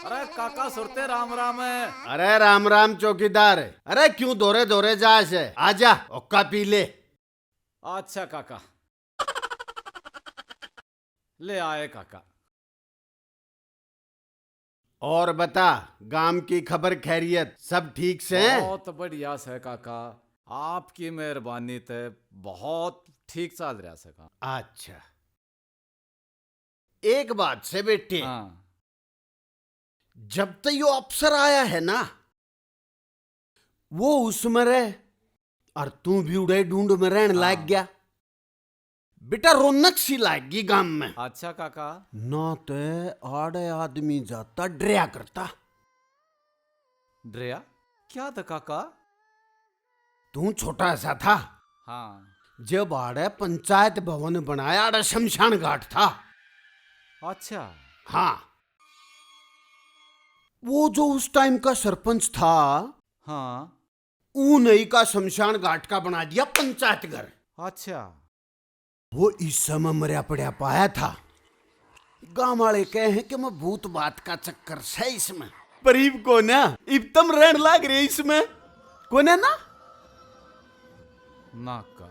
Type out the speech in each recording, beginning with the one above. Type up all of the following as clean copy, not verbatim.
अरे काका सुरते राम राम है। अरे राम राम चौकीदार। अरे क्यों दौरे दौरे जा से आजा ओक्का पी ले। अच्छा काका ले आए काका। और बता गांव की खबर खैरियत सब ठीक से हैं? बहुत बढ़िया से काका, आपकी मेहरबानी ते बहुत ठीक चल रहा से काका। अच्छा एक बात से बेटे, हाँ जब तक यो अफसर आया है ना वो उसमें रह और तू भी उड़े ढूंढ में रहने लाग गया। बेटा रौनक सी लागी गांव में। अच्छा काका। ना ते आड़े आदमी जाता डरिया करता। डरिया क्या था काका? तू छोटा सा था हाँ। जब आड़े पंचायत भवन बनाया, आड़े शमशान घाट था। अच्छा हाँ वो जो उस टाइम का सरपंच था हाँ। ऊनई का शमशान घाट का बना दिया पंचायत घर। अच्छा वो इस समय मरिया पड़िया पाया था। गांव वाले कहे हैं कि मैं भूत बात का चक्कर से इसमें पर इब को ना इब तम रहन लाग रहे इसमें को ना नाका।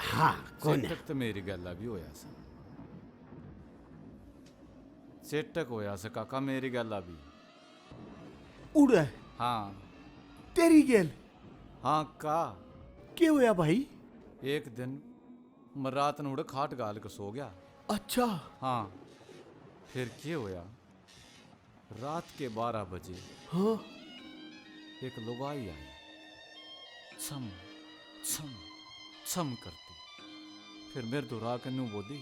हाँ को ना चेटक तो मेरी गल्ला भी होया सा। चेटक होया से काका मेरी गल्ला भी। उड़े हाँ तेरी गेल हाँ का। क्या हुआ भाई? एक दिन मैं रात न उड़े खाट गाल के सो गया। अच्छा हाँ फिर क्या होया, रात के 12 बजे हाँ एक लुगाई आई, छम छम छम करती। फिर मेरे दुरा के नू बोली,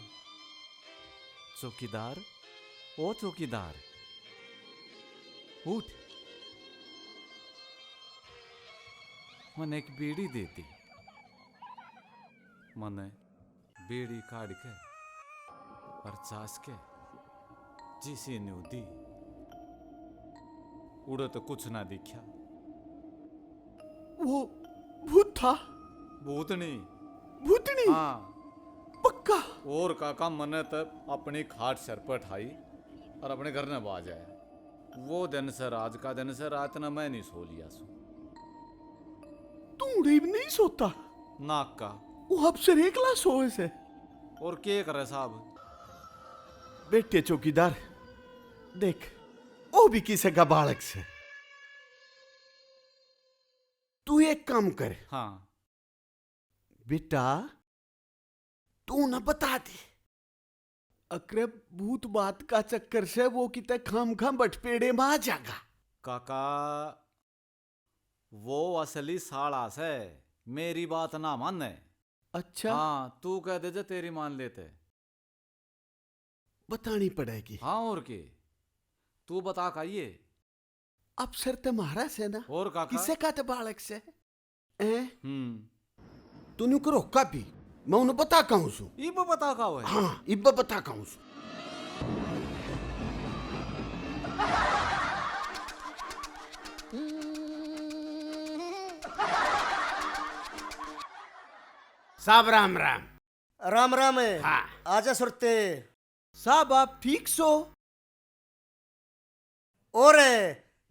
चौकीदार ओ चौकीदार उठ। मैंने एक बीड़ी देती। मैंने बीड़ी काट के और चास के जिसी ने दी। उड़े तो कुछ ना दिखा। वो भूत था। भूतनी। भूतनी हाँ पक्का? और काका मने तब अपनी खाट सर पर ठाई और अपने घर न बाज आया। वो दिन से आज का दिन से रात न मैं नहीं सो लिया सो। तू उड़े भी नहीं सोता? नाक का। वो अफसर एकला सोए से। और क्या करे साहब? बेटे चौकीदार देख वो भी किसी का बालक से। तू एक काम कर हाँ बेटा, तू न बता दे अकरे भूत बात का चक्कर से वो कितने खाम खाम बटपेड़े में आ जाएगा। काका वो असली साड़ा से मेरी बात ना माने। अच्छा हाँ तू कह दे जे तेरी मान लेते। बतानी पड़ेगी। हाँ और के तू बता का ये। अफसर तुम्हारा से ना और काका किसे का तो बालक से तूने करो कापी मैं उन्हें बता कहूँ सु। इब बता का है। हाँ इब्बा बता कहूँ सु। साहब राम राम। राम राम है। हाँ आजा सुरते। साहब आप ठीक सो? और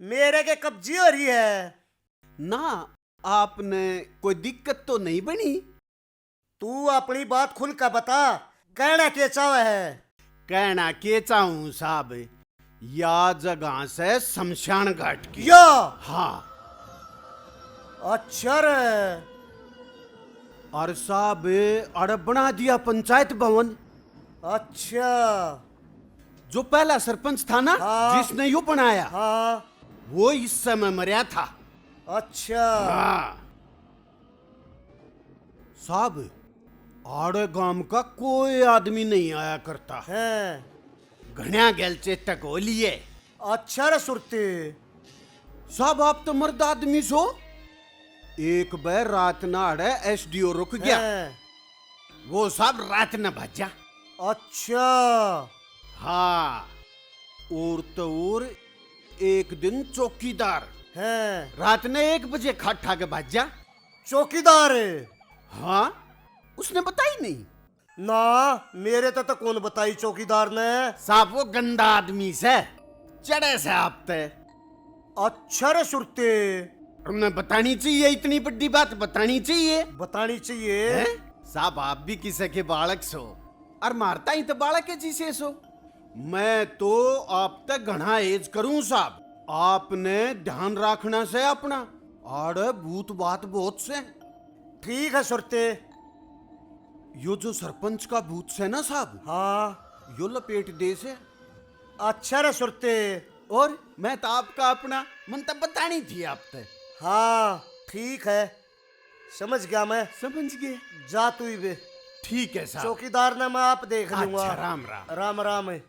मेरे के कब्जी हो रही है ना आपने कोई दिक्कत तो नहीं बनी? तू अपनी बात खुल कर बता, कहना के चाव है? कहना के चाहूं साहब, या जगह से शमशान घाट की। या हाँ अच्छा रे। और साहब अड़ बना दिया पंचायत भवन। अच्छा जो पहला सरपंच था ना हाँ। जिसने यू बनाया हाँ वो इस समय मरिया था। अच्छा हाँ साहब आड़े गांव का कोई आदमी नहीं आया करता है। घणिया गेल चेटक हो लिए। अच्छा रे सुरते। साहब आप तो मर्द आदमी सो। एक बार रात ना अड़े एसडीओ रुक गया। है। वो साहब रात न भाजा। अच्छा हाँ और तो और एक दिन चौकीदार है। रात ने 1 बजे खाट खा के भाजा। चौकीदार हाँ उसने बताई नहीं। ना मेरे तो कौन बताई चौकीदार ने। साहब वो गंदा आदमी से चढ़े से आप ते। अच्छा रे सुरते, उन्हें बतानी चाहिए, इतनी बड़ी बात बतानी चाहिए। बतानी चाहिए। हैं? साहब आप भी किसी के बालक सो और मारता ही तो बालक के जिसे सो। मैं तो आप तक घना एज करूं साहब, आपने ध्यान रखना से अपना। आड़े भूत बात बहुत से। ठीक है सुरते। यो जो सरपंच का भूत से ना साहब, हाँ यो लपेट दे से। अच्छा रे सुरते। और मैं तो आपका अपना मन तब बतानी थी आप तक। हाँ ठीक है, समझ गया मैं। समझ गए? जा तू ही बे। ठीक है साहब। चौकीदार ने मैं आप देख लूंगा। अच्छा, राम राम। राम राम है।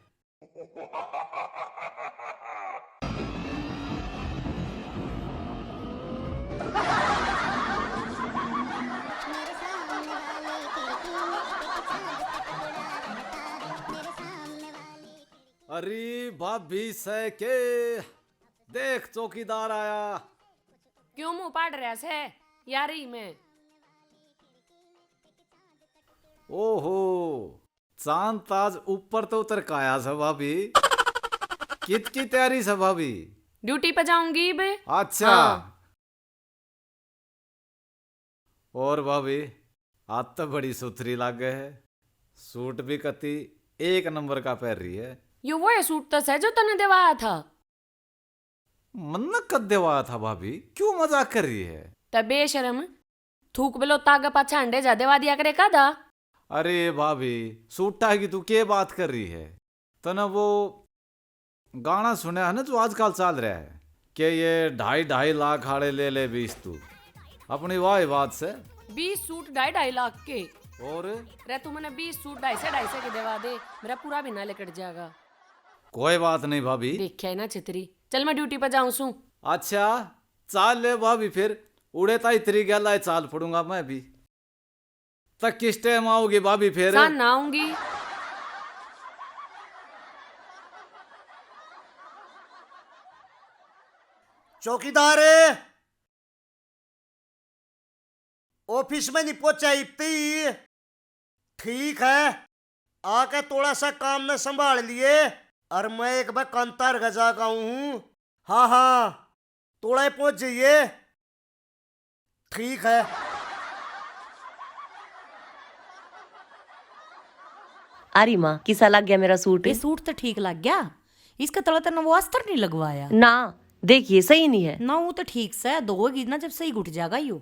अरे भाभी से के देख चौकीदार आया। क्यों मुंह पाड़ रहा से यारी में? ओहो, चांद ताज ऊपर तो उतर का आया सब भाभी। कित की तैयारी सब भाभी? ड्यूटी पे जाऊंगी बे। अच्छा। हाँ। और भाभी आज तो बड़ी सुथरी लागे है, सूट भी कती एक नंबर का पहन रही है। यो वो है सूट तो है जो तने देवाया था। मन कद देवा था भाभी, क्यों मजाक कर रही है? त बेशरम थूक बेलो ताग पाछा अंडे जा देवा दिया करे कादा। अरे भाभी सूटा की तू के बात कर रही है? तना वो गाना सुना है ना जो आजकल चल रहा है कि ये 2.5 लाख हाड़े ले ले 20 तू अपनी वाह बात से। 20 सूट 2.5 लाख के। और रे तू मैंने 20 सूट 250 के देवा दे, मेरा पूरा भी ना लेकर जाएगा। कोई बात नहीं भाभी। देखिया है ना छितरी, चल मैं ड्यूटी पे जाऊं सू। अच्छा चाल ले भाभी, फिर उड़े ता इतरी गया चाल पड़ूंगा मैं भी। तक किस टाइम आओगी भाभी फिर? सान ना आऊंगी। चौकीदार ऑफिस में नहीं पहुंचा इतनी। ठीक है, आके थोड़ा सा काम में संभाल लिए और मैं एक बार कांतार गजा का हूं। हाँ हाँ थोड़ा ही पहुंच जाइए। ठीक है। अरे माँ किसा लग गया मेरा सूट? ये सूट तो ठीक लग गया, इसका तला तो वो अस्तर नहीं लगवाया ना, देखिए सही नहीं है ना। वो तो ठीक से धोएगी ना, जब सही घुट जाएगा यो।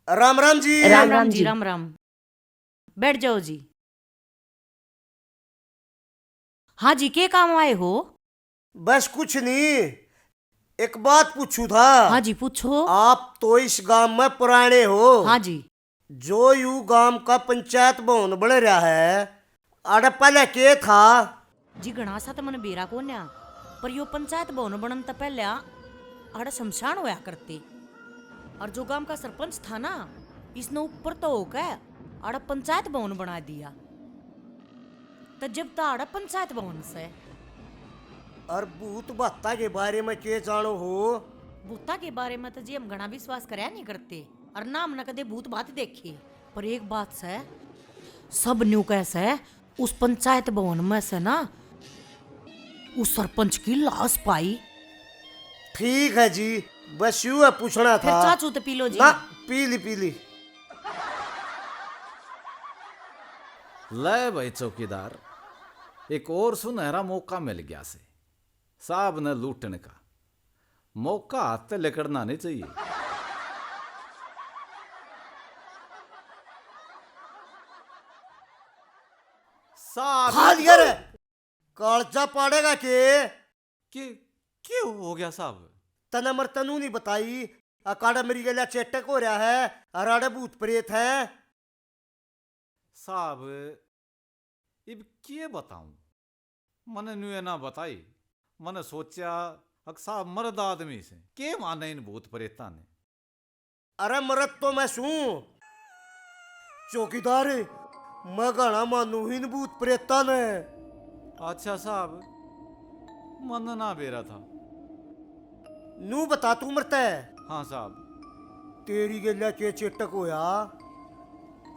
राम राम जी। राम राम जी। राम राम। बैठ जाओ जी। हाँ जी, के काम आए हो? बस कुछ नहीं, एक बात पूछू था। हाँ जी पूछो। आप तो इस गांव में पुराने हो। हाँ जी। जो यू गांव का पंचायत भवन बन रहा है, अरे पहले के था? जी घना सा तो मैंने बेरा को न्या, पर यो पंचायत भवन बनन तो पहले आड़ा शमशान होया करते। और जो गांव का सरपंच था ना, इसने ऊपर तो होकर आड़ा पंचायत भवन बना दिया। तो जब तो आड़ा पंचायत भवन से और भूत भत्ता के बारे में के जानो हो? भूता के बारे में तो जी हम घना विश्वास करया नहीं करते, और ना हमने कदे भूत बात देखी। पर एक बात से सब न्यू कैसे उस पंचायत भवन में से ना उस सरपंच की लाश पाई। ठीक है जी, बस यूं है पूछना फिर था। चाचू तो पी लो जी। ना पी ली। ले भाई चौकीदार, एक और सुनहरा मौका मिल गया से साहब ने लूटने का। मौका हाथ से लेकड़ना नहीं चाहिए। साहब खा लिया रे, कालचा पाड़ेगा के? क्यों हो गया साहब? तना मर तनु नहीं बताई, अकाड़ा मेरी गला चेटक हो रहा है, अराड़े भूत प्रेत है। साहब इब के बताऊं, मने न्यू ना बताई। मने सोचा अक साहब मर्द आदमी से के माने इन भूत प्रेता ने। अरे मरद तो मैं सू चौकीदार, मैं घना मानू इन भूत प्रेता ने। अच्छा साहब, मन ना बेरा था। नू बता तू मरता है? हाँ साहब, तेरी गल्ला के चेटक होया।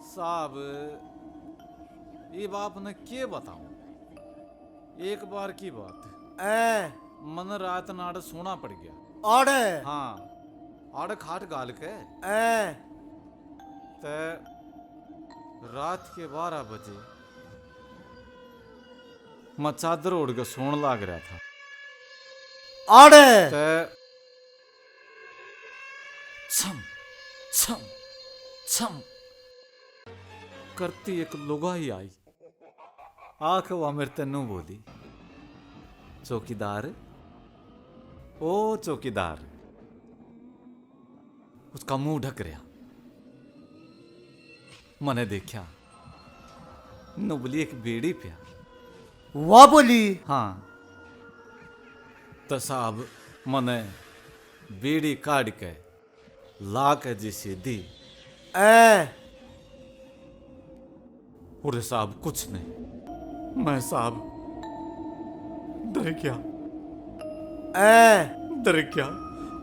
साहब ये बाप ने के बताऊं, एक बार की बात ए मन रात नाड़ सोना पड़ गया। आड़े हाँ आड़ खाट गाल के ए ते रात के 12 बजे मैं चादर ओढ़ के सोने लाग रहा था। आड़े ते छम छम छम करती एक लुगाई आई। आख वो मेरे तेनू बोली, चौकीदार ओ चौकीदार। उसका मुंह ढक रहा। मैंने देखा नुबली एक बेड़ी पिया। वाह बोली। हाँ तो साहब मैंने बीड़ी काट के ला के जिसे दी। ए और साहब कुछ नहीं, मैं साहब डर गया डर गया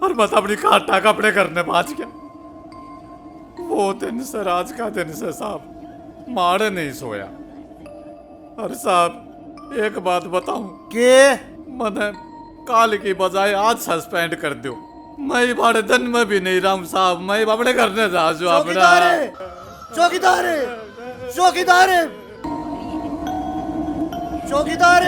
और बस अपनी काटा कपड़े करने पहुंच गया। वो दिन से राज का दिन से साहब मारे नहीं सोया। और साहब एक बात बताऊं के मैंने काल की बजाय आज सस्पेंड कर दो। मैं बड़े दिन में भी नहीं रहा हूं साहब। मैं अपने करने जा जो अपना चौकीदार चौकीदार चौकीदार